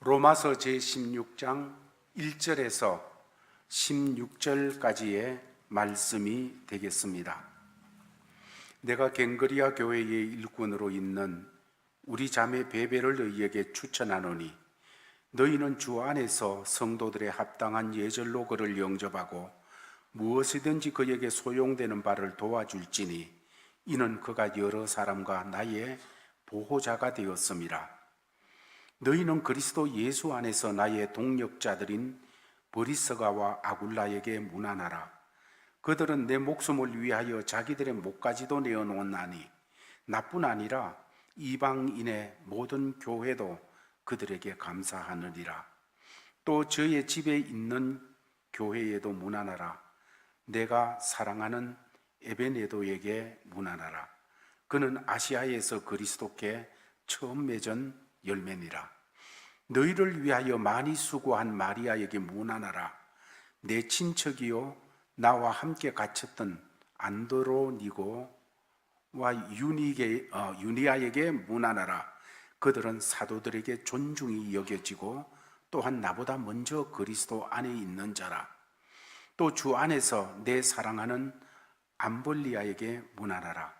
로마서 제16장 1절에서 16절까지의 말씀이 되겠습니다. 내가 갱그리아 교회의 일꾼으로 있는 우리 자매 베베를 너희에게 추천하노니 너희는 주 안에서 성도들의 합당한 예절로 그를 영접하고 무엇이든지 그에게 소용되는 바를 도와줄지니 이는 그가 여러 사람과 나의 보호자가 되었음이라. 너희는 그리스도 예수 안에서 나의 동력자들인 브리스가와 아굴라에게 문안하라. 그들은 내 목숨을 위하여 자기들의 목까지도 내어놓았나니 나뿐 아니라 이방인의 모든 교회도 그들에게 감사하느니라. 또 저의 집에 있는 교회에도 문안하라. 내가 사랑하는 에베네도에게 문안하라. 그는 아시아에서 그리스도께 처음 맺은 열매니라. 너희를 위하여 많이 수고한 마리아에게 문안하라. 내 친척이요 나와 함께 갇혔던 안드로니고와 유니아에게 문안하라. 그들은 사도들에게 존중이 여겨지고 또한 나보다 먼저 그리스도 안에 있는 자라. 또 주 안에서 내 사랑하는 암볼리아에게 문안하라.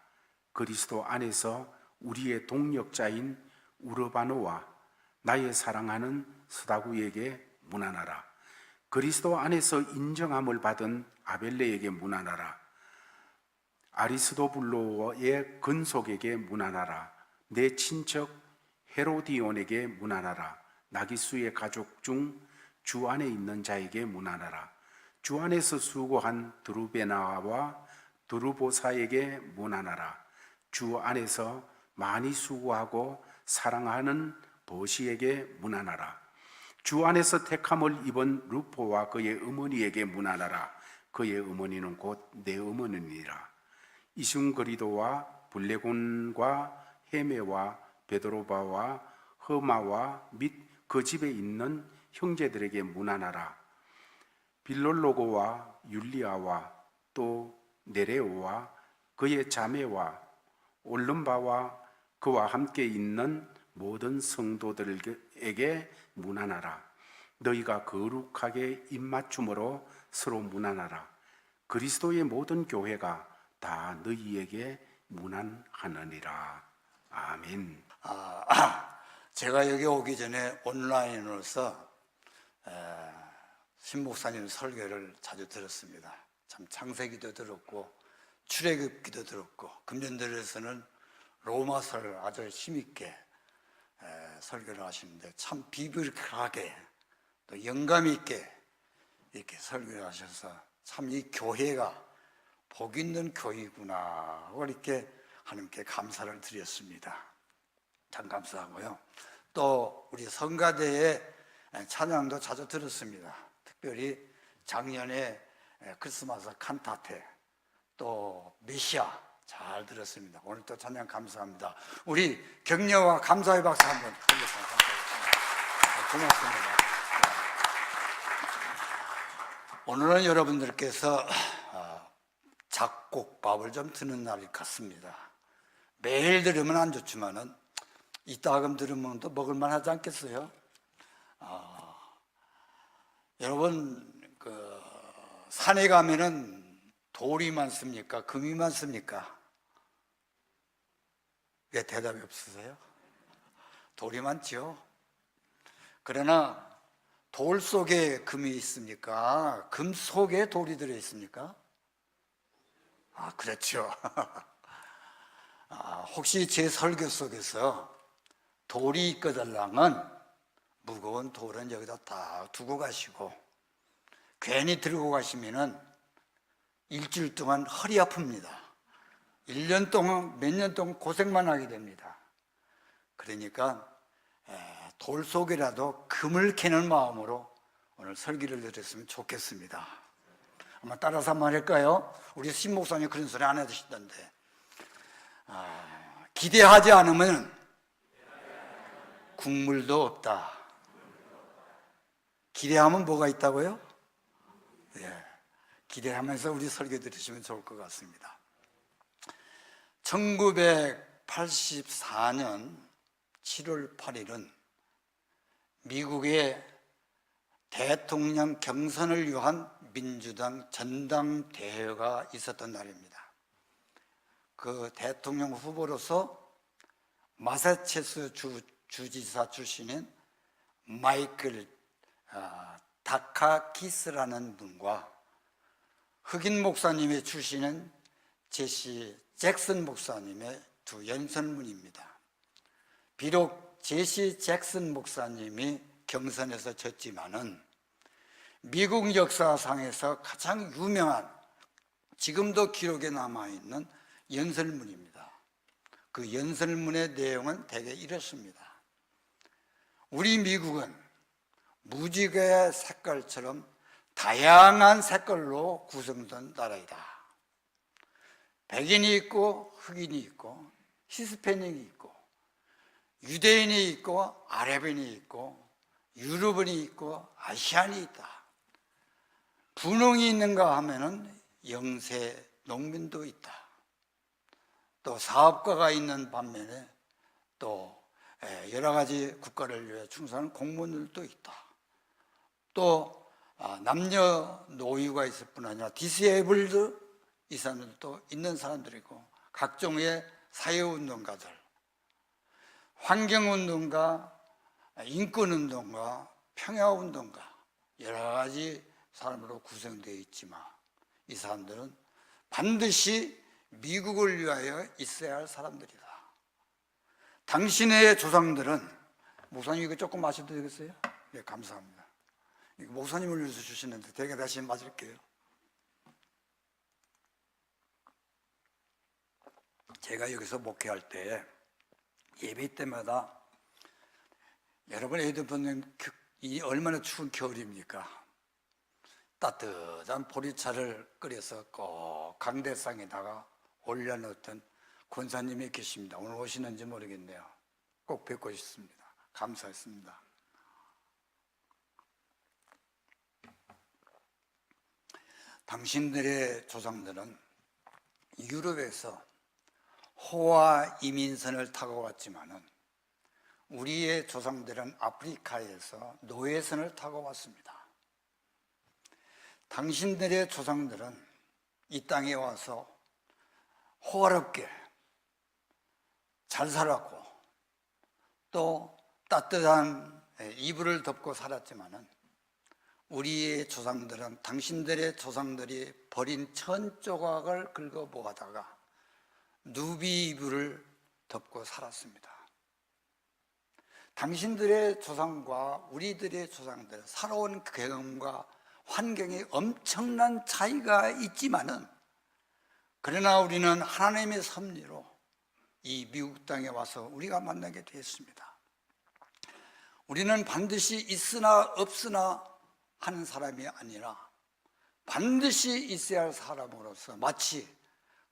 그리스도 안에서 우리의 동력자인 우르바노와 나의 사랑하는 스다구에게 문안하라. 그리스도 안에서 인정함을 받은 아벨레에게 문안하라. 아리스도블로의 근속에게 문안하라. 내 친척 헤로디온에게 문안하라. 나기수의 가족 중 주 안에 있는 자에게 문안하라. 주 안에서 수고한 드루베나와 드루보사에게 문안하라. 주 안에서 많이 수고하고 사랑하는 버시에게 문안하라. 주 안에서 택함을 입은 루포와 그의 어머니에게 문안하라. 그의 어머니는 곧 내 어머니니라. 이순그리도와 블레곤과 헤메와 베드로바와 허마와 및 그 집에 있는 형제들에게 문안하라. 빌롤로고와 율리아와 또 네레오와 그의 자매와 올름바와 그와 함께 있는 모든 성도들에게 문안하라. 너희가 거룩하게 입맞춤으로 서로 문안하라. 그리스도의 모든 교회가 다 너희에게 문안하느니라. 아멘. 제가 여기 오기 전에 온라인으로서 신목사님 설교를 자주 들었습니다. 참 창세기도 들었고 출애굽기도 들었고 금년들에서는 로마서를 아주 힘있게 설교를 하시는데 참 비비lik하게 또 영감 있게 이렇게 설교를 하셔서 참 이 교회가 복 있는 교회구나 이렇게 하나님께 감사를 드렸습니다. 참 감사하고요. 또 우리 성가대의 찬양도 자주 들었습니다. 특별히 작년에 크리스마스 칸타테 또 메시아 잘 들었습니다. 오늘 또 찬양 감사합니다. 우리 격려와 감사의 박수 한번 드리겠습니다. 고맙습니다. 오늘은 여러분들께서 작곡밥을 좀 드는 날이 같습니다. 매일 들으면 안 좋지만은 이따금 들으면 또 먹을만 하지 않겠어요? 여러분 산에 가면은 돌이 많습니까? 금이 많습니까? 왜 대답이 없으세요? 돌이 많죠? 그러나 돌 속에 금이 있습니까? 금 속에 돌이 들어있습니까? 그렇죠. 혹시 제 설교 속에서 돌이 있거들랑은 무거운 돌은 여기다 다 두고 가시고 괜히 들고 가시면은 일주일 동안 허리 아픕니다. 1년 동안 몇 년 동안 고생만 하게 됩니다. 그러니까 돌 속이라도 금을 캐는 마음으로 오늘 설교를 드렸으면 좋겠습니다. 한번 따라서 한번 할까요? 우리 신목사님 그런 소리 안 해주시던데 기대하지 않으면 국물도 없다. 기대하면 뭐가 있다고요? 기대하면서 우리 설교 들으시면 좋을 것 같습니다. 1984년 7월 8일은 미국의 대통령 경선을 위한 민주당 전당대회가 있었던 날입니다. 그 대통령 후보로서 마사추세츠 주지사 출신인 마이클 다카키스라는 분과 흑인 목사님의 출신인 제시 잭슨 목사님의 두 연설문입니다. 비록 제시 잭슨 목사님이 경선에서 졌지만은 미국 역사상에서 가장 유명한, 지금도 기록에 남아있는 연설문입니다. 그 연설문의 내용은 대개 이렇습니다. 우리 미국은 무지개의 색깔처럼 다양한 색깔로 구성된 나라이다. 백인이 있고 흑인이 있고 히스패닉이 있고 유대인이 있고 아랍인이 있고 유럽인이 있고 아시안이 있다. 분홍이 있는가 하면은 영세 농민도 있다. 또 사업가가 있는 반면에 또 여러 가지 국가를 위해 충성하는 공무원들도 있다. 또 남녀 노유가 있을 뿐 아니라 디세이블드 이 사람들도 있는 사람들이고 각종의 사회운동가들, 환경운동가, 인권운동가, 평화운동가 여러 가지 사람으로 구성되어 있지만 이 사람들은 반드시 미국을 위하여 있어야 할 사람들이다. 당신의 조상들은, 목사님 이거 조금 마셔도 되겠어요? 네, 감사합니다. 이거 목사님을 위해서 주시는데 제가 다시 맞을게요. 제가 여기서 목회할 때 예배 때마다 여러분 애들 보면 이 얼마나 추운 겨울입니까? 따뜻한 보리차를 끓여서 꼭 강대상에다가 올려놓던 권사님이 계십니다. 오늘 오시는지 모르겠네요. 꼭 뵙고 싶습니다. 감사했습니다. 당신들의 조상들은 유럽에서 호화 이민선을 타고 왔지만은 우리의 조상들은 아프리카에서 노예선을 타고 왔습니다. 당신들의 조상들은 이 땅에 와서 호화롭게 잘 살았고 또 따뜻한 이불을 덮고 살았지만은 우리의 조상들은 당신들의 조상들이 버린 천 조각을 긁어 모아다가 누비 이불을 덮고 살았습니다. 당신들의 조상과 우리들의 조상들 살아온 경험과 환경에 엄청난 차이가 있지만은 그러나 우리는 하나님의 섭리로 이 미국 땅에 와서 우리가 만나게 되었습니다. 우리는 반드시 있으나 없으나 하는 사람이 아니라 반드시 있어야 할 사람으로서 마치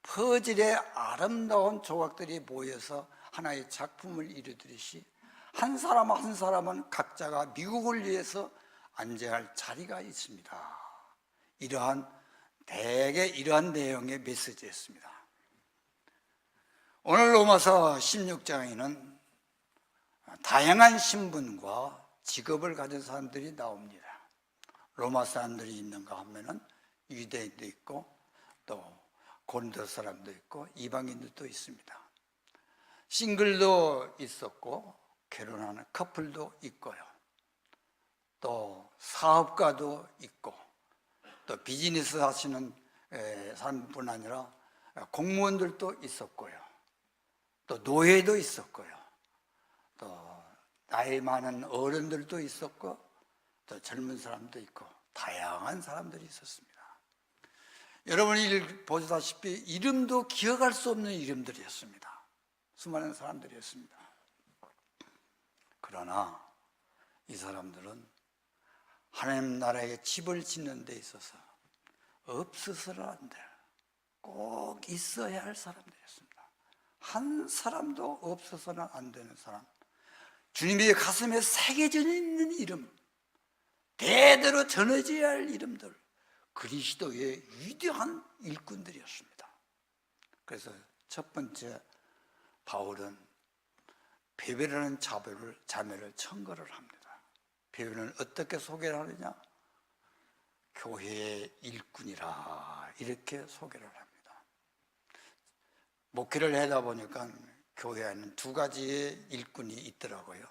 퍼즐의 아름다운 조각들이 모여서 하나의 작품을 이루듯이 한 사람 한 사람은 각자가 미국을 위해서 앉아야 할 자리가 있습니다. 대개 이러한 내용의 메시지였습니다. 오늘 로마서 16장에는 다양한 신분과 직업을 가진 사람들이 나옵니다. 로마 사람들이 있는가 하면은 유대인도 있고 또 고린도 사람도 있고 이방인들도 있습니다. 싱글도 있었고 결혼하는 커플도 있고요. 또 사업가도 있고 또 비즈니스 하시는 사람뿐 아니라 공무원들도 있었고요. 또 노예도 있었고요. 또 나이 많은 어른들도 있었고 또 젊은 사람도 있고 다양한 사람들이 있었습니다. 여러분이 보시다시피 이름도 기억할 수 없는 이름들이었습니다. 수많은 사람들이었습니다. 그러나 이 사람들은 하나님 나라의 집을 짓는 데 있어서 없어서는 안 될, 꼭 있어야 할 사람들이었습니다. 한 사람도 없어서는 안 되는 사람, 주님의 가슴에 새겨져 있는 이름, 대대로 전해져야 할 이름들, 그리스도의 위대한 일꾼들이었습니다. 그래서 첫 번째 바울은 베베라는 자매를 청거를 합니다. 배우는 어떻게 소개를 하느냐? 교회의 일꾼이라 이렇게 소개를 합니다. 목회를 하다 보니까 교회에는 두 가지의 일꾼이 있더라고요.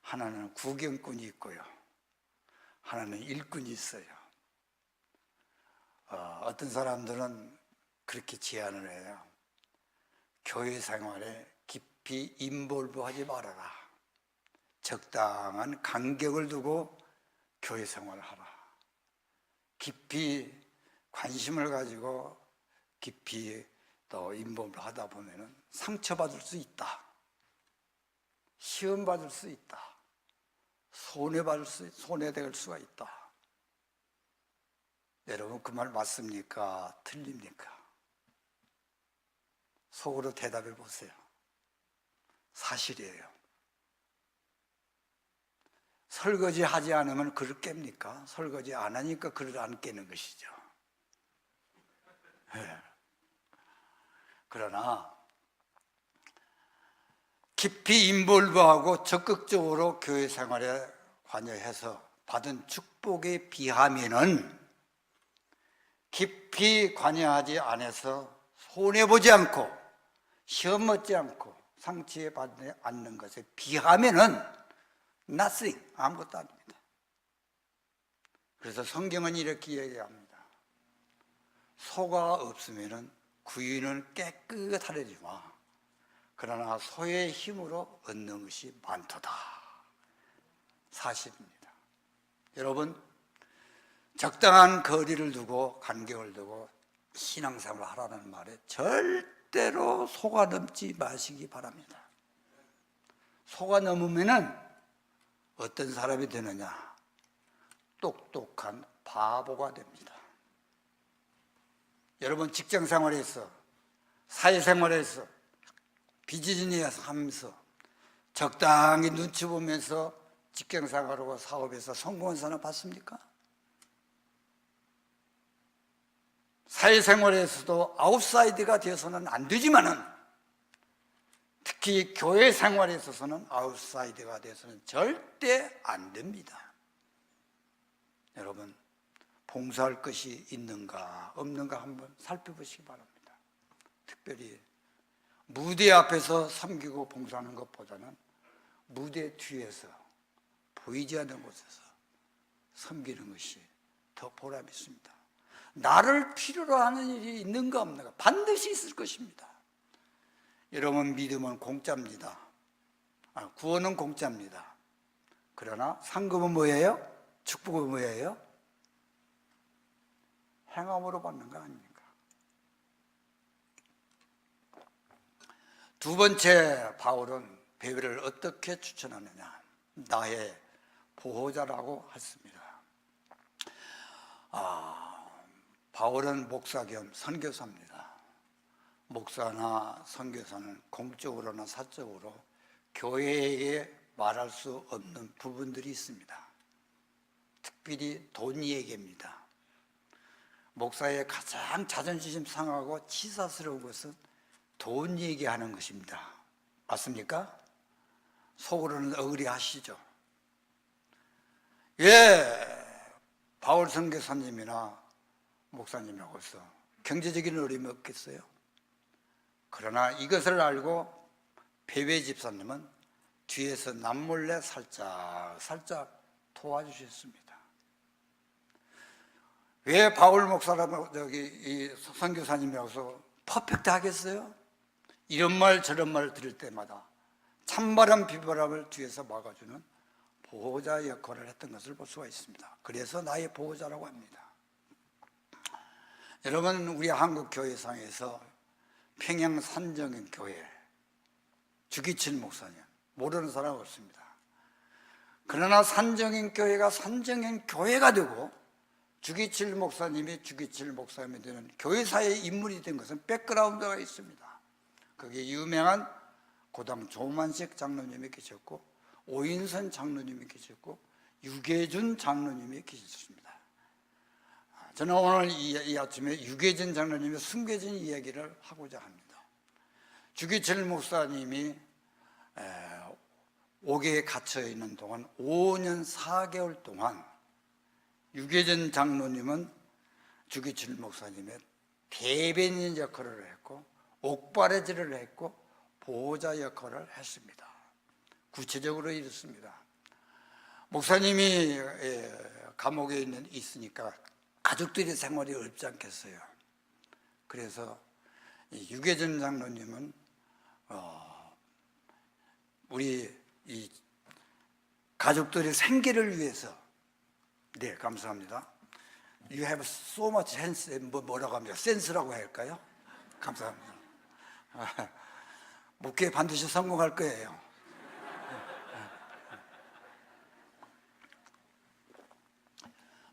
하나는 구경꾼이 있고요, 하나는 일꾼이 있어요. 어떤 사람들은 그렇게 제안을 해요. 교회 생활에 깊이 인볼브하지 말아라. 적당한 간격을 두고 교회 생활을 하라. 깊이 관심을 가지고 깊이 또 인볼브 하다 보면은 상처받을 수 있다. 시험받을 수 있다. 손해될 수가 있다. 여러분, 그 말 맞습니까? 틀립니까? 속으로 대답해 보세요. 사실이에요. 설거지 하지 않으면 그릇 깹니까? 설거지 안 하니까 그릇 안 깨는 것이죠. 네. 그러나 깊이 인볼브하고 적극적으로 교회 생활에 관여해서 받은 축복에 비하면은 깊이 관여하지 않아서 손해보지 않고 시험 얻지 않고 상처받지 않는 것에 비하면은 nothing, 아무것도 아닙니다. 그래서 성경은 이렇게 얘기합니다. 소가 없으면은 구유는 깨끗하려지만 그러나 소의 힘으로 얻는 것이 많도다. 사실입니다. 여러분, 적당한 거리를 두고 간격을 두고 신앙생활을 하라는 말에 절대로 속아 넘지 마시기 바랍니다. 속아 넘으면은 어떤 사람이 되느냐? 똑똑한 바보가 됩니다. 여러분, 직장생활에서 사회생활에서 비즈니스 하면서 적당히 눈치 보면서 직장생활하고 사업에서 성공한 사람 봤습니까? 사회생활에서도 아웃사이드가 되어서는 안 되지만은 특히 교회 생활에 있어서는 아웃사이드가 되어서는 절대 안 됩니다. 여러분, 봉사할 것이 있는가 없는가 한번 살펴보시기 바랍니다. 특별히 무대 앞에서 섬기고 봉사하는 것보다는 무대 뒤에서 보이지 않는 곳에서 섬기는 것이 더 보람 있습니다. 나를 필요로 하는 일이 있는가 없는가 반드시 있을 것입니다. 여러분, 믿음은 공짜입니다. 구원은 공짜입니다. 그러나 상급은 뭐예요? 축복은 뭐예요? 행함으로 받는 거 아닙니까? 두 번째, 바울은 베베를 어떻게 추천하느냐? 나의 보호자라고 했습니다. 바울은 목사 겸 선교사입니다. 목사나 선교사는 공적으로나 사적으로 교회에 말할 수 없는 부분들이 있습니다. 특별히 돈 얘기입니다. 목사의 가장 자존심 상하고 치사스러운 것은 돈 얘기하는 것입니다. 맞습니까? 속으로는 억울해하시죠. 바울 선교사님이나 목사님하고서 경제적인 어려움이 없겠어요? 그러나 이것을 알고 베베 집사님은 뒤에서 남몰래 살짝 도와주셨습니다. 왜 바울 목사라고 이 선교사님이라고서 퍼펙트 하겠어요? 이런 말 저런 말 들을 때마다 찬바람 비바람을 뒤에서 막아주는 보호자 역할을 했던 것을 볼 수가 있습니다. 그래서 나의 보호자라고 합니다. 여러분, 우리 한국 교회상에서 평양 산정인 교회 주기칠 목사님 모르는 사람 없습니다. 그러나 산정인 교회가 산정인 교회가 되고 주기칠 목사님이 주기칠 목사님이 되는 교회사의 인물이 된 것은 백그라운드가 있습니다. 거기에 유명한 고당 조만식 장로님이 계셨고 오인선 장로님이 계셨고 유계준 장로님이 계셨습니다. 저는 오늘 이 아침에 유계준 장로님의 숨겨진 이야기를 하고자 합니다. 주기철 목사님이 옥에 갇혀 있는 동안 5년 4개월 동안 유계전 장로님은 주기철 목사님의 대변인 역할을 했고 옥바레질을 했고 보호자 역할을 했습니다. 구체적으로 이렇습니다. 목사님이 감옥에 있으니까 가족들의 생활이 어렵지 않겠어요. 그래서 유계전 장로님은 우리 이 가족들의 생계를 위해서, 네, 감사합니다. You have so much sense, 뭐라고 합니까? 센스라고 할까요? 감사합니다. 목회에 반드시 성공할 거예요.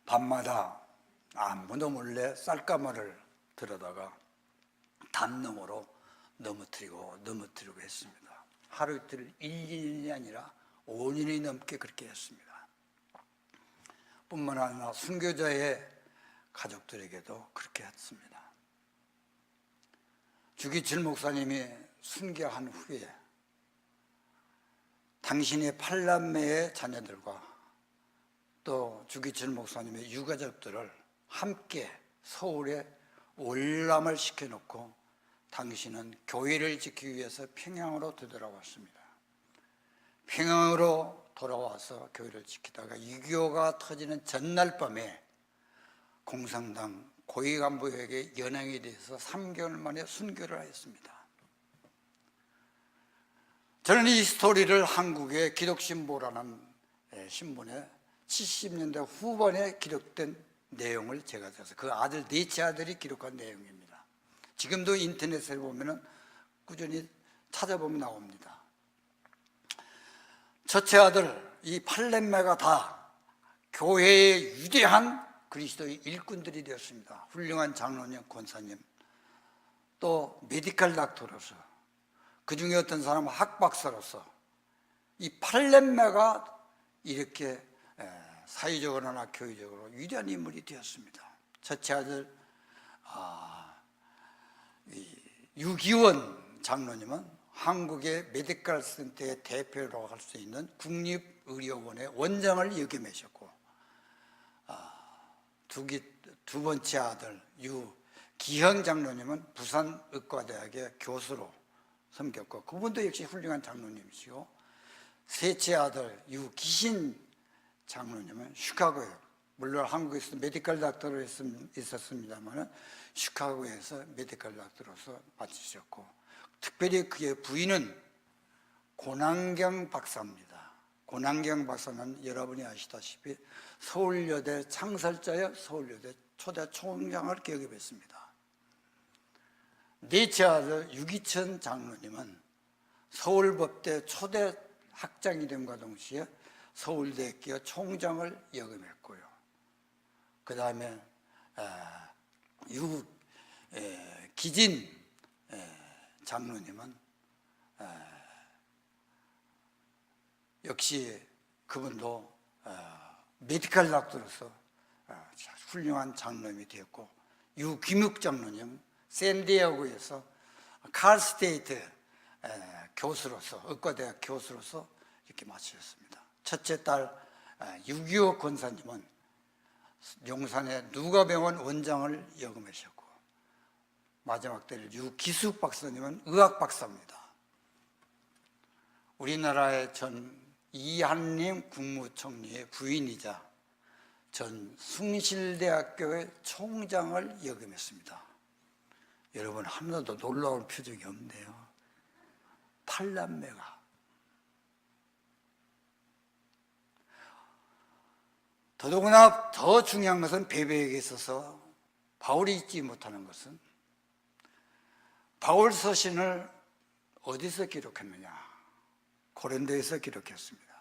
밤마다 아무도 몰래 쌀가마를 들어다가 담농으로 넘어뜨리고 했습니다. 하루 이틀 1년이 아니라 5년이 넘게 그렇게 했습니다. 뿐만 아니라 순교자의 가족들에게도 그렇게 했습니다. 주기철 목사님이 순교한 후에 당신의 8남매의 자녀들과 또 주기철 목사님의 유가족들을 함께 서울에 월남을 시켜놓고 당신은 교회를 지키기 위해서 평양으로 되돌아왔습니다. 평양으로 돌아와서 교회를 지키다가 6.25가 터지는 전날 밤에 공산당 고위 간부에게 연행이 돼서 3개월 만에 순교를 했습니다. 저는 이 스토리를 한국의 기독신보라는 신문에 70년대 후반에 기록된 내용을 제가 써서 그 아들, 넷째 아들이 기록한 내용입니다. 지금도 인터넷에 보면 꾸준히 찾아보면 나옵니다. 첫째 아들, 이 8남매가 다 교회의 위대한 그리스도의 일꾼들이 되었습니다. 훌륭한 장로님, 권사님, 또 메디컬 닥터로서, 그 중에 어떤 사람은 학박사로서 이 8남매가 이렇게 사회적으로나 교회적으로 위대한 인물이 되었습니다. 첫째 아들 유기원 장로님은 한국의 메디컬 센터의 대표로 할 수 있는 국립의료원의 원장을 역임하셨고, 두 번째 아들 유기형 장로님은 부산의과대학의 교수로 섬겼고, 그분도 역시 훌륭한 장로님이시고, 셋째 아들 유기신 장로님은 시카고에, 물론 한국에서 메디컬 닥터로 있었습니다만 시카고에서 메디컬 닥터로서 마치셨고, 특별히 그의 부인은 고난경 박사입니다. 고난경 박사는 여러분이 아시다시피 서울여대 창설자여 서울여대 초대 총장을 계급했습니다. 넷째 아들 유기천 장로님은 서울법대 초대 학장이 됨과 동시에 서울대학교 총장을 역임했고요. 그 다음에 기진 장로님은 역시 그분도 메디컬 닥터로서 훌륭한 장로님이 되었고, 유김욱 장로님 샌디에고에서 칼스테이트 교수로서, 의과대학 교수로서 이렇게 마치셨습니다. 첫째 딸 6.25 권사님은 용산의 누가병원 원장을 역임하셨고, 마지막 딸 유기숙 박사님은 의학 박사입니다. 우리나라의 전 이한림 국무총리의 부인이자 전 숭실대학교의 총장을 역임했습니다. 여러분, 하나도 놀라운 표정이 없네요. 8남매가. 더더구나 더 중요한 것은 베베에게 있어서 바울이 잊지 못하는 것은, 바울 서신을 어디서 기록했느냐? 고린도에서 기록했습니다.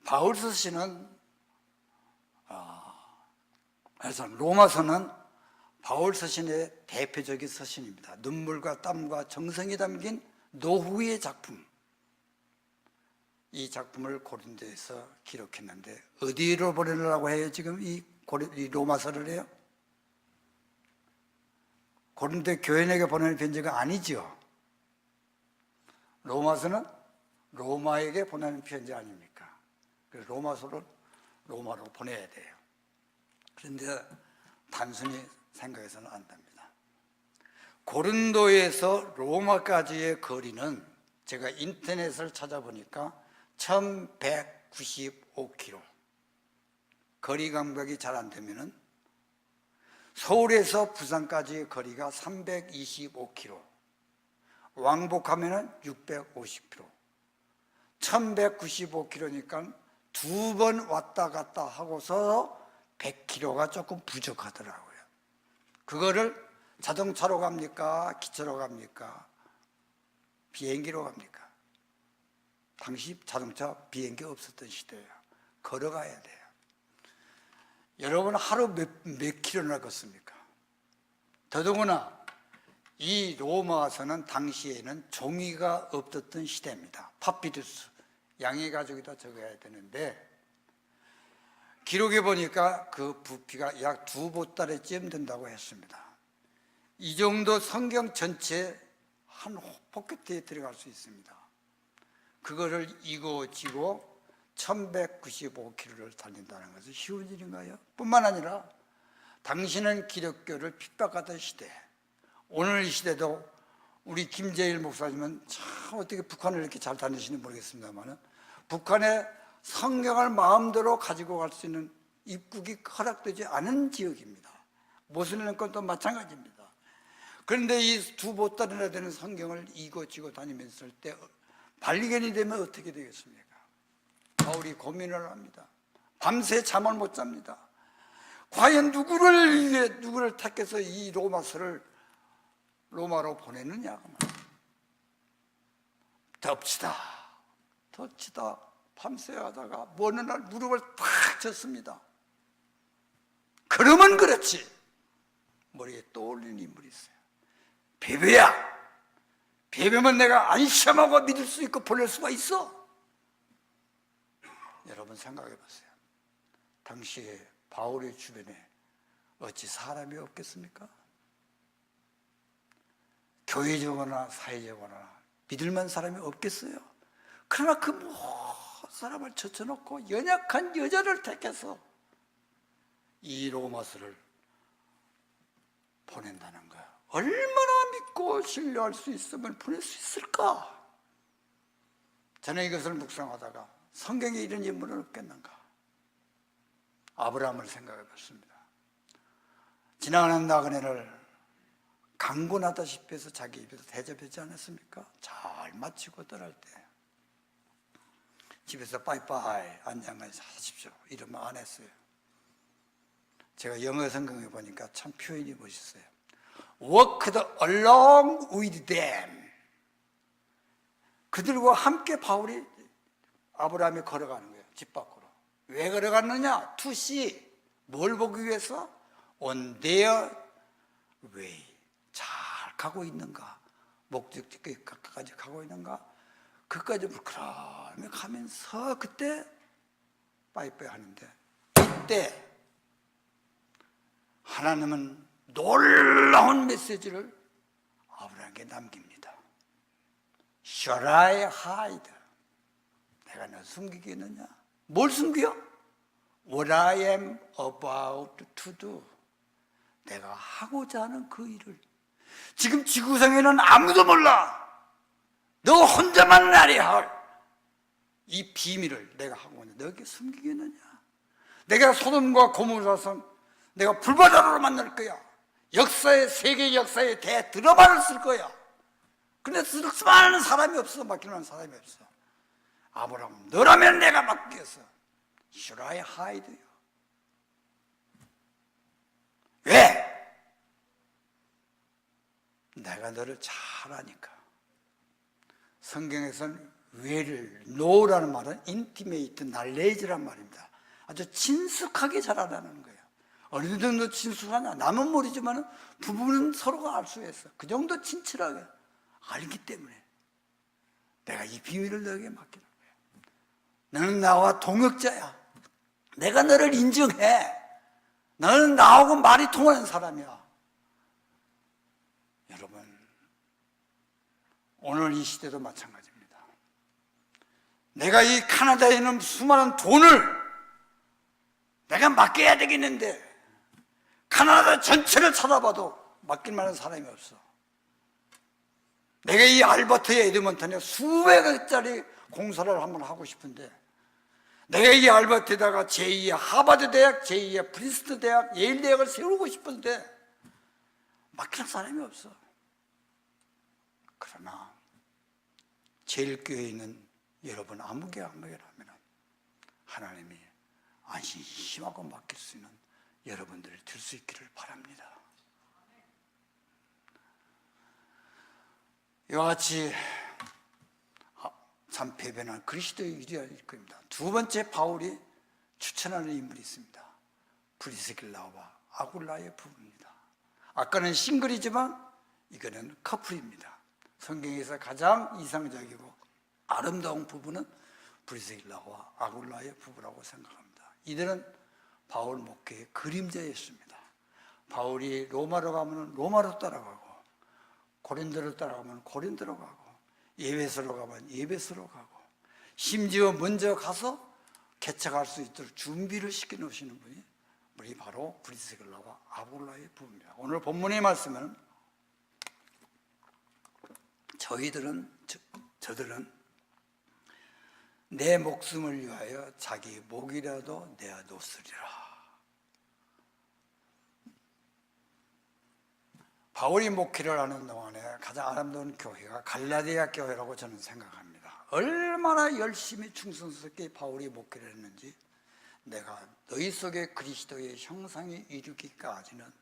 바울 서신은 로마서는 바울 서신의 대표적인 서신입니다. 눈물과 땀과 정성이 담긴 노후의 작품. 이 작품을 고린도에서 기록했는데 어디로 보내려고 해요? 지금 이 로마서를 해요? 고린도 교인에게 보내는 편지가 아니죠. 로마서는 로마에게 보내는 편지 아닙니까? 그래서 로마서를 로마로 보내야 돼요. 그런데 단순히 생각해서는 안 됩니다. 고린도에서 로마까지의 거리는 제가 인터넷을 찾아보니까 1195km. 거리 감각이 잘 안 되면은 서울에서 부산까지의 거리가 325km. 왕복하면은 650km. 1195km니까 두 번 왔다 갔다 하고서 100km가 조금 부족하더라고요. 그거를 자동차로 갑니까? 기차로 갑니까? 비행기로 갑니까? 당시 자동차, 비행기 없었던 시대예요. 걸어가야 돼요. 여러분 하루 몇 킬로나 걷습니까? 더더구나 이 로마서는 당시에는 종이가 없었던 시대입니다. 파피루스, 양의 가죽에다 적어야 되는데 기록에 보니까 그 부피가 약 2보따리쯤 된다고 했습니다. 이 정도 성경 전체 한 포켓에 들어갈 수 있습니다. 그거를 이고지고 1195km를 달린다는 것은 쉬운 일인가요? 뿐만 아니라 당신은 기독교를 핍박하던 시대, 오늘 이 시대도 우리 김재일 목사님은 참 어떻게 북한을 이렇게 잘 다니시는지 모르겠습니다만 북한에 성경을 마음대로 가지고 갈 수 있는 입국이 허락되지 않은 지역입니다. 모슬렘 건도 마찬가지입니다. 그런데 이 2보따리나 되는 성경을 이고지고 다니면서 때 발리견이 되면 어떻게 되겠습니까? 바울이 고민을 합니다. 밤새 잠을 못 잡니다. 과연 누구를 택해서 이 로마서를 로마로 보내느냐? 덮치다 밤새 하다가 어느 날 무릎을 탁 쳤습니다. 그러면 그렇지 머리에 떠올리는 인물이 있어요. 베베야, 베베면 내가 안심하고 믿을 수 있고 보낼 수가 있어. 여러분 생각해 보세요. 당시에 바울의 주변에 어찌 사람이 없겠습니까? 교회적으로나 사회적으로나 믿을만한 사람이 없겠어요? 그러나 그 모든 사람을 젖혀놓고 연약한 여자를 택해서 이 로마서를 보낸다는 거야. 얼마나 믿고 신뢰할 수 있으면 보낼 수 있을까? 저는 이것을 묵상하다가 성경에 이런 인물은 없겠는가? 아브라함을 생각해 봤습니다. 지나가는 나그네를 강군하다시피 해서 자기 입에서 대접하지 않았습니까? 잘 마치고 떠날 때 집에서 빠이빠이 안녕히 하십시오 이러면 안 했어요. 제가 영어 성경에 보니까 참 표현이 멋있어요. Walked along with them. 그들과 함께 바울이 아브라함이 걸어가는 거예요. 집 밖으로. 왜 걸어갔느냐? To see. 뭘 보기 위해서? On their way. 잘 가고 있는가? 목적지까지 가고 있는가? 그까지 그러면 가면서 그때 빠이빠이 하는데 이때 하나님은 놀라운 메시지를 아브라함에게 남깁니다. Shall I hide? 내가 너 숨기겠느냐? 뭘 숨겨? What I am about to do. 내가 하고자 하는 그 일을. 지금 지구상에는 아무도 몰라. 너 혼자만 알아야 할 이 비밀을 내가 하고 있는데 너에게 숨기겠느냐? 내가 소돔과 고모라서 내가 불바다로 만날 거야. 역사에, 세계 역사에 대드라마를 쓸 거야. 근데 쓸 수많은 사람이 없어. 맡기는 사람이 없어. 아브라함, 너라면 내가 맡기겠어. Should I hide you? 왜? 내가 너를 잘 아니까. 성경에서는 왜를, no라는 말은 intimate knowledge란 말입니다. 아주 친숙하게 잘 알아는 거예요. 어느 정도 친숙하냐? 남은 모르지만 부부는 서로가 알 수 있어. 그 정도 친밀하게 알기 때문에 내가 이 비밀을 너에게 맡기는 거야. 너는 나와 동역자야. 내가 너를 인정해. 너는 나하고 말이 통하는 사람이야. 여러분, 오늘 이 시대도 마찬가지입니다. 내가 이 카나다에 있는 수많은 돈을 내가 맡겨야 되겠는데 카나다 전체를 찾아봐도 맡길 만한 사람이 없어. 내가 이 알버트의 에드먼턴에 수백 개짜리 공사를 한번 하고 싶은데 내가 이 알버트에다가 제2의 하버드 대학, 제2의 프린스턴 대학, 예일 대학을 세우고 싶은데 맡길 사람이 없어. 그러나 제일교회에 있는 여러분 아무개라면 하나님이 안심하고 맡길 수 있는 여러분들이 될 수 있기를 바랍니다. 이와 같이 참 배변한 그리스도의 위대한 일꾼입니다. 두 번째 바울이 추천하는 인물이 있습니다. 브리스길라와 아굴라의 부부입니다. 아까는 싱글이지만 이거는 커플입니다. 성경에서 가장 이상적이고 아름다운 부부는 브리스길라와 아굴라의 부부라고 생각합니다. 이들은 바울 목회의 그림자였습니다. 바울이 로마로 가면 로마로 따라가고 고린도로 따라가면 고린도로 가고 예배소로 가면 예배소로 가고 심지어 먼저 가서 개척할 수 있도록 준비를 시켜 놓으시는 분이 우리 바로 브리스길라와 아굴라의 부부입니다. 오늘 본문의 말씀은 저들은 내 목숨을 위하여 자기 목이라도 내어놓으리라. 바울이 목회를 하는 동안에 가장 아름다운 교회가 갈라디아 교회라고 저는 생각합니다. 얼마나 열심히 충성스럽게 바울이 목회를 했는지 내가 너희 속에 그리스도의 형상이 이루기까지는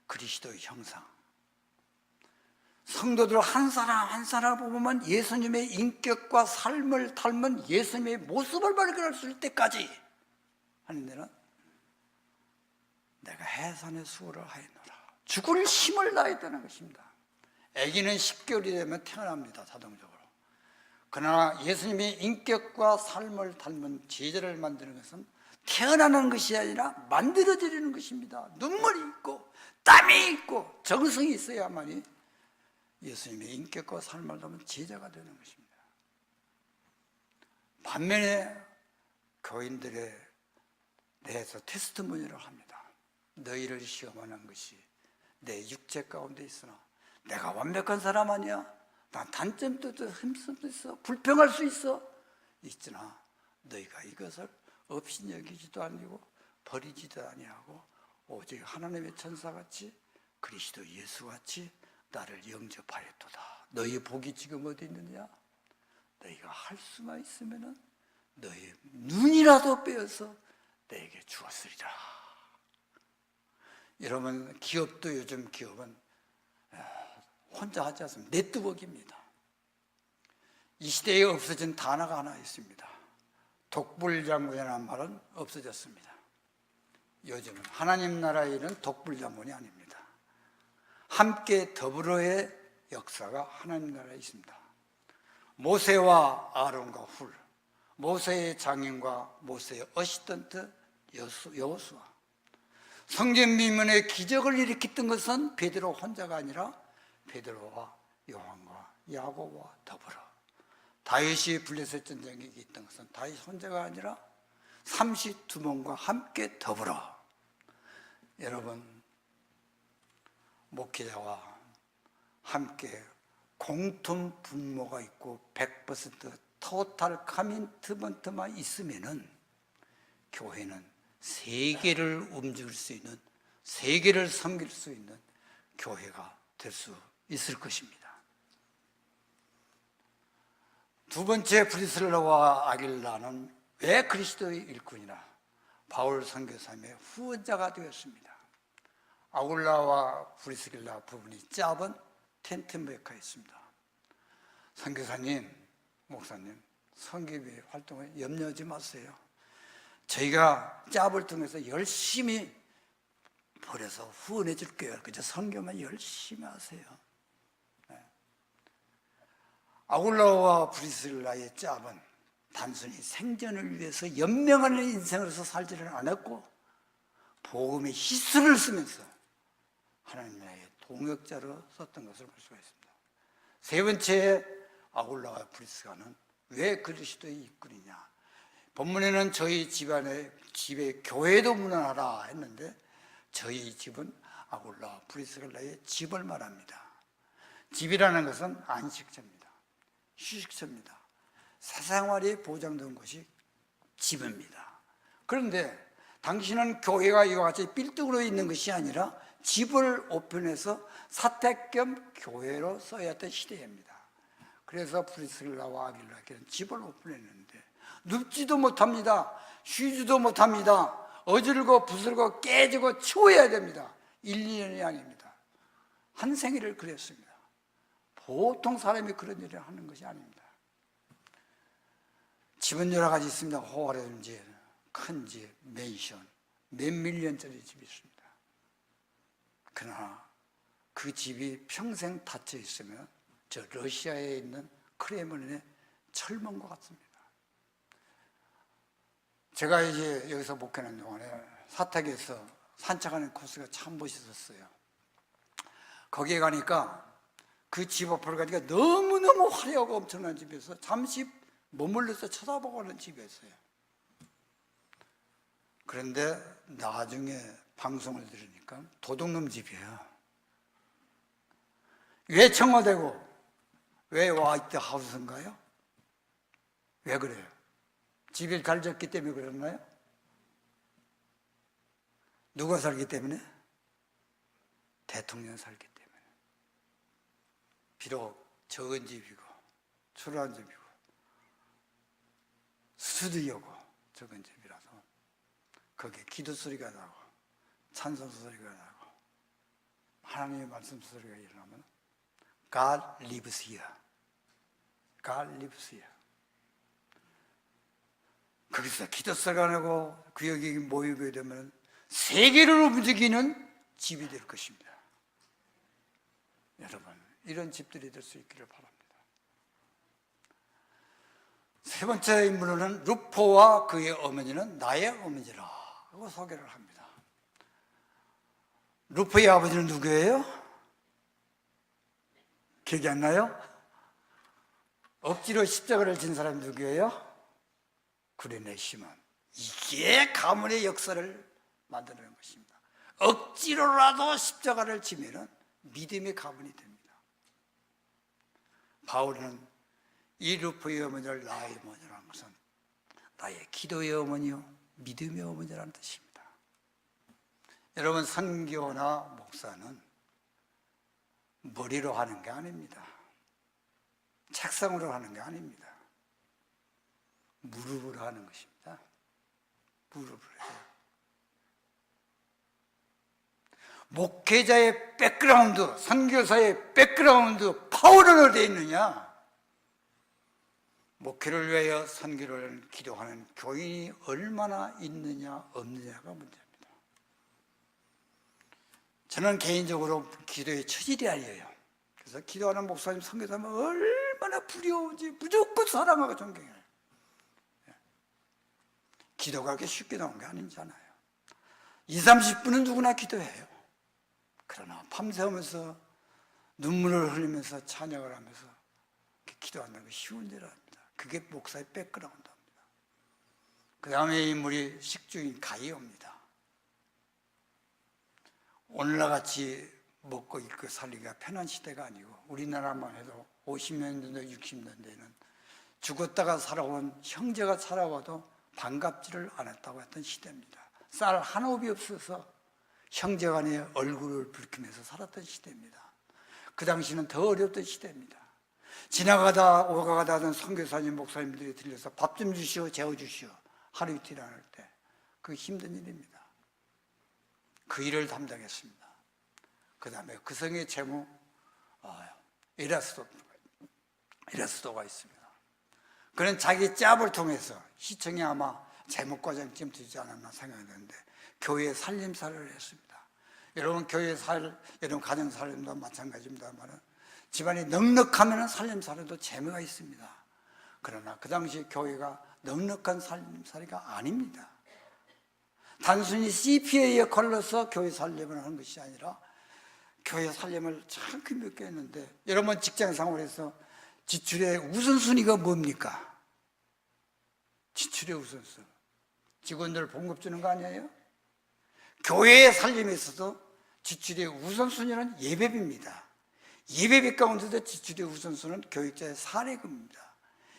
그리스도의 형상, 성도들 한 사람 한 사람 보면 예수님의 인격과 삶을 닮은 예수님의 모습을 발견할 수 있을 때까지 하는 데는 내가 해산의 수고를 하였노라. 죽을 힘을 다해야 되는 것입니다. 아기는 10개월이 되면 태어납니다, 자동적으로. 그러나 예수님의 인격과 삶을 닮은 제자를 만드는 것은 태어나는 것이 아니라 만들어지는 것입니다. 눈물이 있고 땀이 있고 정성이 있어야만이 예수님의 인격과 삶을 닮은 제자가 되는 것입니다. 반면에 교인들에 대해서 테스트모니를 합니다. 너희를 시험하는 것이 내 육체 가운데 있으나 내가 완벽한 사람 아니야. 난 단점도 있어, 힘씀도 있어, 불평할 수 있어. 있으나 너희가 이것을 업신여기지도 아니고 버리지도 아니하고 오직 하나님의 천사같이 그리스도 예수같이 나를 영접하였도다. 너희 복이 지금 어디 있느냐? 너희가 할 수만 있으면은 너희 눈이라도 빼어서 내게 주었으리라. 여러분, 기업도 요즘 기업은 혼자 하지 않습니다. 네트워크입니다. 이 시대에 없어진 단어가 하나 있습니다. 독불장군이라는 말은 없어졌습니다. 요즘은 하나님 나라의 일은 독불장군이 아닙니다. 함께 더불어의 역사가 하나님 나라에 있습니다. 모세와 아론과 훌, 모세의 장인과 모세의 어시스턴트 여호수아. 성전 미문의 기적을 일으켰던 것은 베드로 혼자가 아니라 베드로와 요한과 야고보와 더불어. 다윗이 블레셋 전쟁에 있던 것은 다윗 혼자가 아니라 32명과 함께 더불어. 여러분, 목회자와 함께 공통 분모가 있고 100% 토탈 커미트먼트만 있으면은 교회는 세계를 움직일 수 있는, 세계를 섬길 수 있는 교회가 될 수 있을 것입니다. 두 번째, 브리슬라와 아길라는 왜 그리스도의 일꾼이나 바울 선교사님의 후원자가 되었습니다. 아굴라와 브리스길라 부분이 짧은 텐트 메카였습니다. 선교사님, 목사님, 선교회 활동에 염려하지 마세요. 저희가 짭을 통해서 열심히 벌여서 후원해 줄게요. 그저 선교만 열심히 하세요. 네. 아굴라와 브리스길라의 짭은 단순히 생존을 위해서 연명하는 인생으로서 살지를 않았고 복음의 희수를 쓰면서 하나님 나라의 동역자로 썼던 것을 볼 수가 있습니다. 세 번째, 아굴라와 브리스가는 왜 그리스도의 일꾼이냐? 본문에는 저희 집에 교회도 문안하라 했는데 저희 집은 아굴라 브리스길라의 집을 말합니다. 집이라는 것은 안식처입니다. 휴식처입니다. 사생활이 보장된 것이 집입니다. 그런데 당신은 교회가 이와 같이 빌딩으로 있는 것이 아니라 집을 오픈해서 사택 겸 교회로 써야 했던 시대입니다. 그래서 브리스길라와 아굴라에게는 집을 오픈했는데 눕지도 못합니다. 쉬지도 못합니다. 어질고 부슬고 깨지고 치워야 됩니다. 1, 2년이 아닙니다. 한 생일을 그랬습니다. 보통 사람이 그런 일을 하는 것이 아닙니다. 집은 여러 가지 있습니다. 호화로운 집, 큰 집, 맨션, 몇 밀리언짜리 집이 있습니다. 그러나 그 집이 평생 닫혀 있으면 저 러시아에 있는 크레문의 철문과 같습니다. 제가 이제 여기서 목회하는 동안에 사택에서 산책하는 코스가 참 멋있었어요. 거기에 가니까 그 집 앞을 가니까 너무너무 화려하고 엄청난 집에서 잠시 머물러서 쳐다보고 하는 집이었어요. 그런데 나중에 방송을 들으니까 도둑놈 집이에요. 왜 청와대고 왜 화이트 하우스인가요? 왜 그래요? 집을 잘 졌기 때문에 그랬나요? 누가 살기 때문에? 대통령 살기 때문에. 비록 적은 집이고 초라한 집이고 스튜디오고 적은 집이라서 거기에 기도 소리가 나고 찬송 소리가 나고 하나님의 말씀 소리가 일어나면 God lives here. God lives here. 거기서 기도 소리가 나고 구역이 모이게 되면 세계를 움직이는 집이 될 것입니다. 여러분, 이런 집들이 될 수 있기를 바랍니다. 세 번째 인물은 루포와 그의 어머니는 나의 어머니라 하고 소개를 합니다. 루포의 아버지는 누구예요? 기억이 안 나요? 억지로 십자가를 진 사람이 누구예요? 구레네 시몬. 이게 가문의 역사를 만드는 것입니다. 억지로라도 십자가를 지면은 믿음의 가문이 됩니다. 바울은 이 루포의 어머니를 나의 어머니라는 것은 나의 기도의 어머니요 믿음의 어머니라는 뜻입니다. 여러분, 선교나 목사는 머리로 하는 게 아닙니다. 책상으로 하는 게 아닙니다. 무릎으로 하는 것입니다. 무릎으로 해요. 목회자의 백그라운드, 선교사의 백그라운드, 파워는 어디에 있느냐? 목회를 위하여 선교를 기도하는 교인이 얼마나 있느냐 없느냐가 문제입니다. 저는 개인적으로 기도의 처질이 아니에요. 그래서 기도하는 목사님, 선교사님 얼마나 부러운지 무조건 사랑하고 존경해요. 기도가 그렇게 쉽게 나온 게 아니잖아요. 20, 30분은 누구나 기도해요. 그러나 밤새우면서 눈물을 흘리면서 찬양을 하면서 기도한다는 게 쉬운 일 아닙니다. 그게 목사의 백그라운드입니다. 그 다음에 인물이 식주인 가이오입니다. 오늘날 같이 먹고 입고 살기가 편한 시대가 아니고 우리나라만 해도 50년대, 60년대에는 죽었다가 살아온 형제가 살아와도 반갑지를 않았다고 했던 시대입니다. 쌀 한 옵이 없어서 형제간의 얼굴을 붉히면서 살았던 시대입니다. 그 당시는 더 어려웠던 시대입니다. 지나가다 오가다 하던 선교사님, 목사님들이 들려서 밥 좀 주시오, 재워주시오 하루 이틀 안 할 때 그 힘든 일입니다. 그 일을 담당했습니다. 그 다음에 그 성의 제무 에라스도가 있습니다. 그는 자기 짭을 통해서 시청에 아마 제목과장쯤 되지 않았나 생각하는데 교회 살림살이를 했습니다. 여러분, 여러분 가정 살림도 마찬가지입니다만 집안이 넉넉하면 살림살이도 재미가 있습니다. 그러나 그 당시 교회가 넉넉한 살림살이가 아닙니다. 단순히 CPA의 역할로서 교회 살림을 하는 것이 아니라 교회 살림을 참 힘겹게 했는데, 여러분 직장 생활에서 지출의 우선순위가 뭡니까? 지출의 우선순위. 직원들 봉급 주는 거 아니에요? 교회의 살림에 있어서 지출의 우선순위는 예배비입니다. 예배비 가운데도 지출의 우선순위는 교육자의 사례금입니다.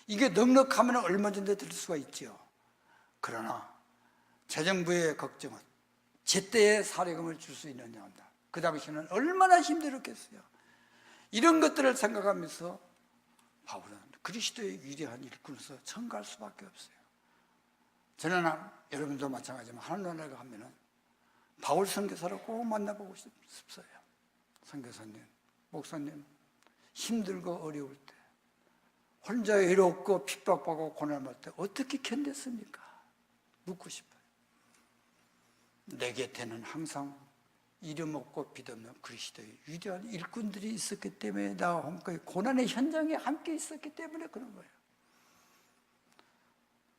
이게 넉넉하면 얼마든지 들 수가 있죠. 그러나 재정부의 걱정은 제때에 사례금을 줄 수 있느냐 한다. 그 당시에는 얼마나 힘들었겠어요. 이런 것들을 생각하면서 바울은 그리스도의 위대한 일꾼으로서 청가할 수밖에 없어요. 저는 여러분도 마찬가지지만 하늘나라에 가면은 바울 선교사를 꼭 만나보고 싶어요. 선교사님, 목사님, 힘들고 어려울 때, 혼자 외롭고 핍박받고 고난받을 때 어떻게 견뎠습니까? 묻고 싶어요. 내 곁에는 항상 이름 없고 빛 없는 그리스도의 위대한 일꾼들이 있었기 때문에 나와 함께 고난의 현장에 함께 있었기 때문에 그런 거예요.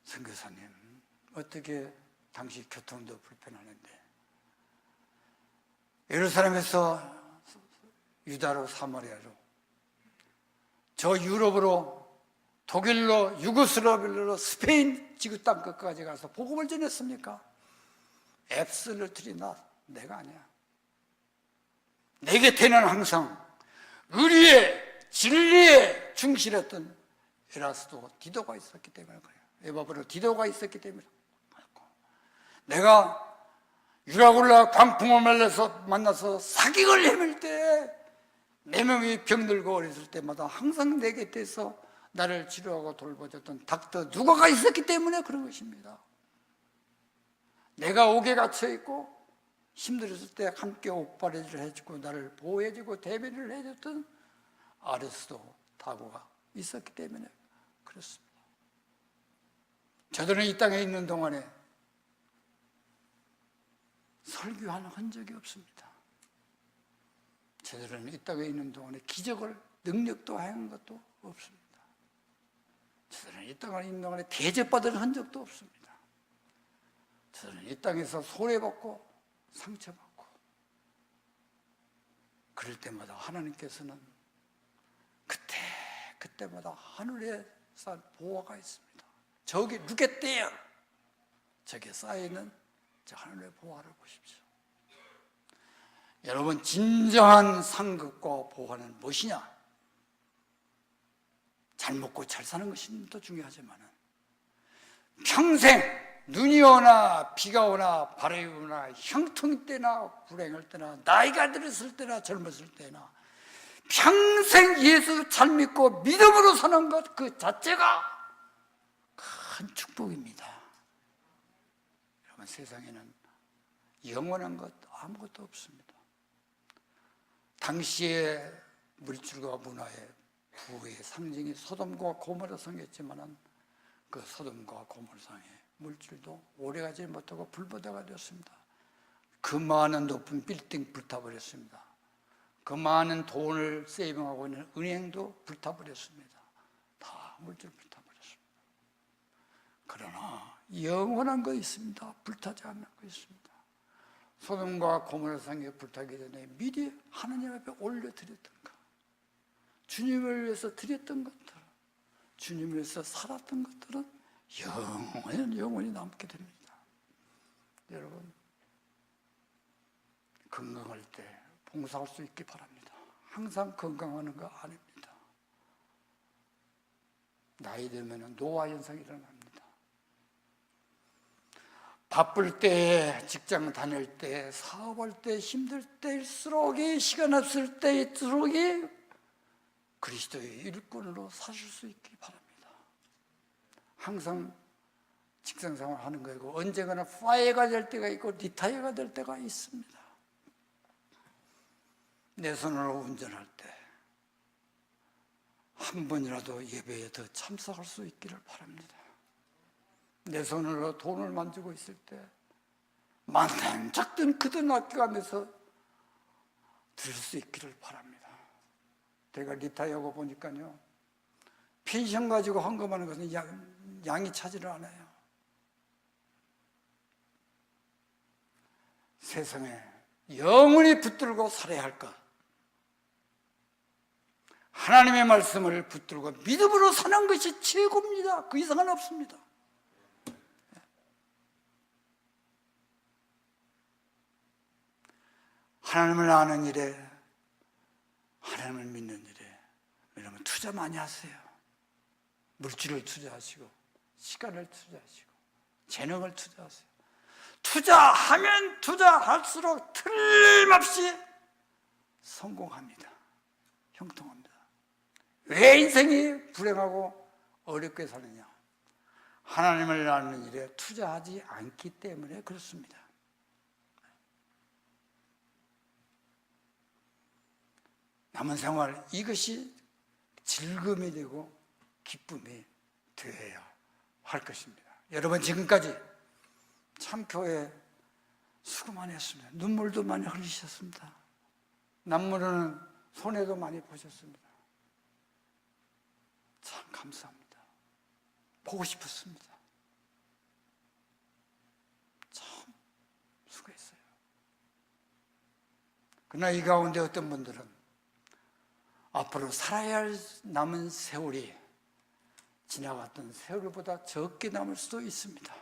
선교사님, 어떻게 당시 교통도 불편하는데 예루살렘에서 유다로 사마리아로, 저 유럽으로, 독일로, 유고슬라비아로, 스페인 지구 땅 끝까지 가서 복음을 전했습니까? 앱슬러트리 내가 아니야. 내 곁에는 항상 의리에 진리에 충실했던 에라스도 디도가 있었기 때문에 그래요. 에바브로 디도가 있었기 때문에 그렇고, 내가 유라굴라 광풍을 만나서 사격을 헤맬 때 4명이 병들고 어렸을 때마다 항상 내 곁에서 나를 치료하고 돌봐줬던 닥터 누가가 있었기 때문에 그런 것입니다. 내가 옥에 갇혀있고 힘들었을 때 함께 옥바리를 해주고 나를 보호해주고 대변을 해줬던 아르스도 다고가 있었기 때문에 그렇습니다. 저들은 이 땅에 있는 동안에 설교하는 흔적이 없습니다. 저들은 이 땅에 있는 동안에 기적을 능력도 행한 것도 없습니다. 저들은 이 땅에 있는 동안에 대접받은 흔적도 없습니다. 저들은 이 땅에서 손해받고 상처받고 그럴 때마다 하나님께서는 그때마다 하늘에서 보호가 있습니다. 저기 look at there, 저기에 쌓여있는 저 하늘의 보호를 보십시오. 여러분, 진정한 상급과 보호는 무엇이냐? 잘 먹고 잘 사는 것이 더 중요하지만 평생 눈이 오나 비가 오나 바람이 오나 형통 때나 불행할 때나 나이가 들었을 때나 젊었을 때나 평생 예수 잘 믿고 믿음으로 사는 것 그 자체가 큰 축복입니다. 여러분, 세상에는 영원한 것 아무것도 없습니다. 당시의 물질과 문화의 부의 상징이 소돔과 고모라 성이었지만 그 소돔과 고모라 성의 물질도 오래가지 못하고 불보다가 되었습니다. 그 많은 높은 빌딩 불타버렸습니다. 그 많은 돈을 세이빙하고 있는 은행도 불타버렸습니다. 다 물질 불타버렸습니다. 그러나 영원한 거 있습니다. 불타지 않는 거 있습니다. 소돔과 고모라 성에 불타기 전에 미리 하나님 앞에 올려드렸던 것, 주님을 위해서 드렸던 것들, 주님을 위해서 살았던 것들은 영원히 남게 됩니다. 여러분, 건강할 때 봉사할 수 있기 바랍니다. 항상 건강하는 거 아닙니다. 나이 들면 노화 현상이 일어납니다. 바쁠 때, 직장 다닐 때, 사업할 때, 힘들 때일수록, 시간 없을 때일수록 그리스도의 일꾼으로 사실 수 있기 바랍니다. 항상 직장생활 하는 거이고 언젠가는 파이어가 될 때가 있고 리타이어가 될 때가 있습니다. 내 손으로 운전할 때 한 번이라도 예배에 더 참석할 수 있기를 바랍니다. 내 손으로 돈을 만지고 있을 때 많든 작든 크든 아껴가면서 드릴 수 있기를 바랍니다. 제가 리타이어하고 보니까요, 펜션 가지고 헌금하는 것은 양이 차지를 않아요. 세상에 영원히 붙들고 살아야 할 것, 하나님의 말씀을 붙들고 믿음으로 사는 것이 최고입니다. 그 이상은 없습니다. 하나님을 아는 일에, 하나님을 믿는 일에 여러분 투자 많이 하세요. 물질을 투자하시고 시간을 투자하시고 재능을 투자하세요. 투자하면 투자할수록 틀림없이 성공합니다. 형통합니다. 왜 인생이 불행하고 어렵게 사느냐? 하나님을 아는 일에 투자하지 않기 때문에 그렇습니다. 남은 생활, 이것이 즐거움이 되고 기쁨이 되어야 할 것입니다. 여러분, 지금까지 참 교회 수고 많이 했습니다. 눈물도 많이 흘리셨습니다. 남모르는 손해도 많이 보셨습니다. 참 감사합니다. 보고 싶었습니다. 참 수고했어요. 그러나 이 가운데 어떤 분들은 앞으로 살아야 할 남은 세월이 지나갔던 세월보다 적게 남을 수도 있습니다.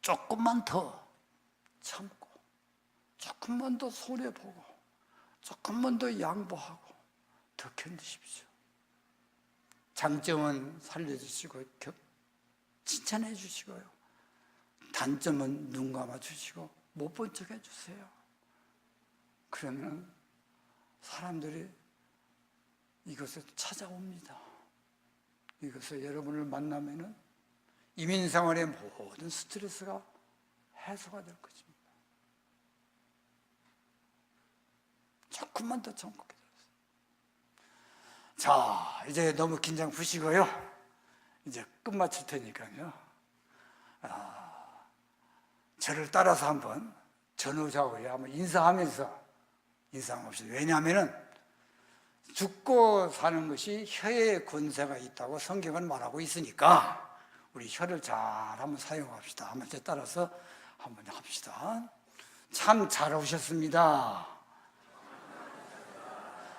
조금만 더 참고, 조금만 더 손해보고, 조금만 더 양보하고 더 견디십시오. 장점은 살려주시고 칭찬해 주시고요, 단점은 눈 감아주시고 못 본 척 해주세요. 그러면 사람들이 이것을 찾아옵니다. 이것을 여러분을 만나면은 이민생활의 모든 스트레스가 해소가 될 것입니다. 조금만 더 참고 기다리세요. 자, 이제 너무 긴장 푸시고요. 이제 끝마칠 테니까요. 저를 따라서 한번 전후좌우에 한번 인사하면서 인사합시다. 왜냐하면은 죽고 사는 것이 혀에 권세가 있다고 성경은 말하고 있으니까 우리 혀를 잘 한번 사용합시다. 한번 제 따라서 한번 합시다. 참 잘 오셨습니다.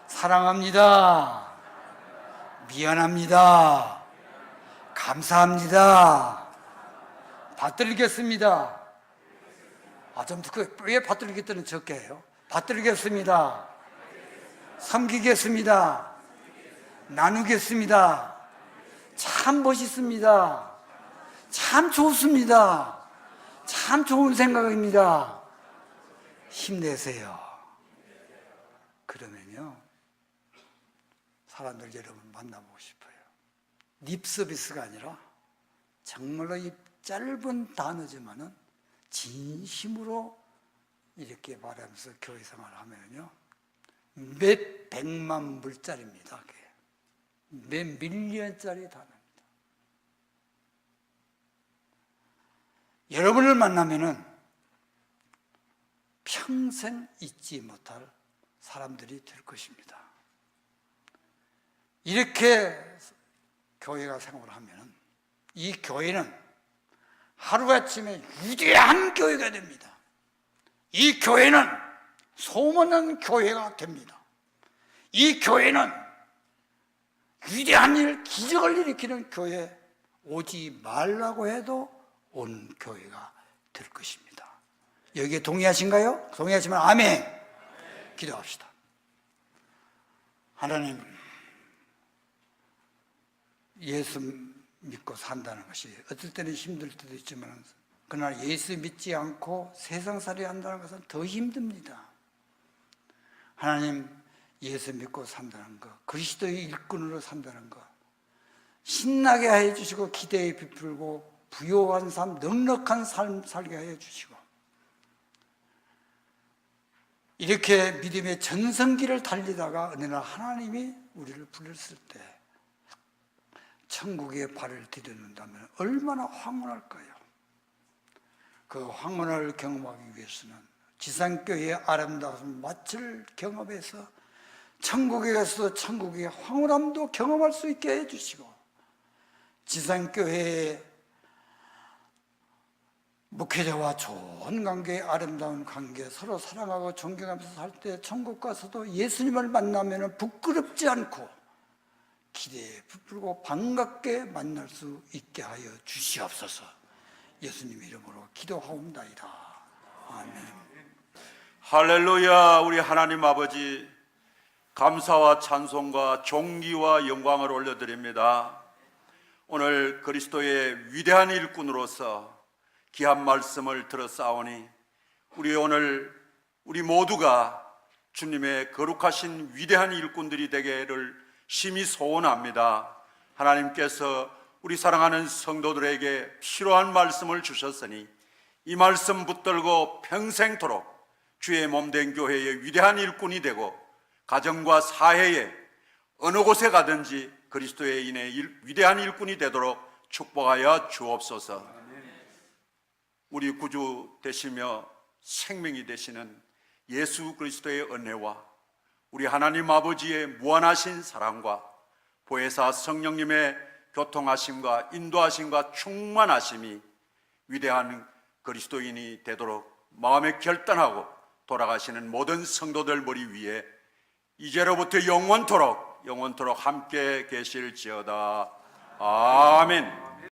사랑합니다. 미안합니다. 감사합니다. 받들겠습니다. 좀 왜 받들기 때는 적게 해요? 받들겠습니다. 섬기겠습니다. 나누겠습니다. 참 멋있습니다. 참 좋습니다. 참 좋은 생각입니다. 힘내세요. 그러면요, 사람들 여러분 만나보고 싶어요. 립 서비스가 아니라 정말로 이 짧은 단어지만은 진심으로 이렇게 말하면서 교회 생활을 하면요, 몇 백만 불짜리입니다. 그게. 몇 밀리언짜리 단어입니다. 여러분을 만나면은 평생 잊지 못할 사람들이 될 것입니다. 이렇게 교회가 생활을 하면은 이 교회는 하루아침에 위대한 교회가 됩니다. 이 교회는 소문난 교회가 됩니다. 이 교회는 위대한 일, 기적을 일으키는 교회, 오지 말라고 해도 온 교회가 될 것입니다. 여기에 동의하신가요? 동의하시면 아멘. 기도합시다. 하나님, 예수 믿고 산다는 것이 어떨 때는 힘들 때도 있지만, 그러나 예수 믿지 않고 세상살이 한다는 것은 더 힘듭니다. 하나님, 예수 믿고 산다는 것, 그리스도의 일꾼으로 산다는 것, 신나게 해 주시고 기대에 부풀고 부요한 삶, 넉넉한 삶 살게 해 주시고, 이렇게 믿음의 전성기를 달리다가 어느 날 하나님이 우리를 부르실 때 천국에 발을 디뎌놓는다면 얼마나 황홀할까요? 그 황홀을 경험하기 위해서는 지상교회의 아름다운 맛을 경험해서 천국에 가서 천국의 황홀함도 경험할 수 있게 해주시고, 지상교회의 목회자와 좋은 관계, 아름다운 관계, 서로 사랑하고 존경하면서 살 때 천국 가서도 예수님을 만나면 부끄럽지 않고 기대에 부풀고 반갑게 만날 수 있게 하여 주시옵소서. 예수님 이름으로 기도하옵나이다. 아멘. 할렐루야. 우리 하나님 아버지, 감사와 찬송과 존귀와 영광을 올려드립니다. 오늘 그리스도의 위대한 일꾼으로서 귀한 말씀을 들었사오니 우리 모두가 주님의 거룩하신 위대한 일꾼들이 되기를 심히 소원합니다. 하나님께서 우리 사랑하는 성도들에게 필요한 말씀을 주셨으니 이 말씀 붙들고 평생토록 주의 몸된 교회의 위대한 일꾼이 되고 가정과 사회에 어느 곳에 가든지 그리스도의 인해 위대한 일꾼이 되도록 축복하여 주옵소서. 우리 구주 되시며 생명이 되시는 예수 그리스도의 은혜와 우리 하나님 아버지의 무한하신 사랑과 보혜사 성령님의 교통하심과 인도하심과 충만하심이 위대한 그리스도인이 되도록 마음에 결단하고 돌아가시는 모든 성도들 머리 위에 이제로부터 영원토록 함께 계실지어다. 아멘.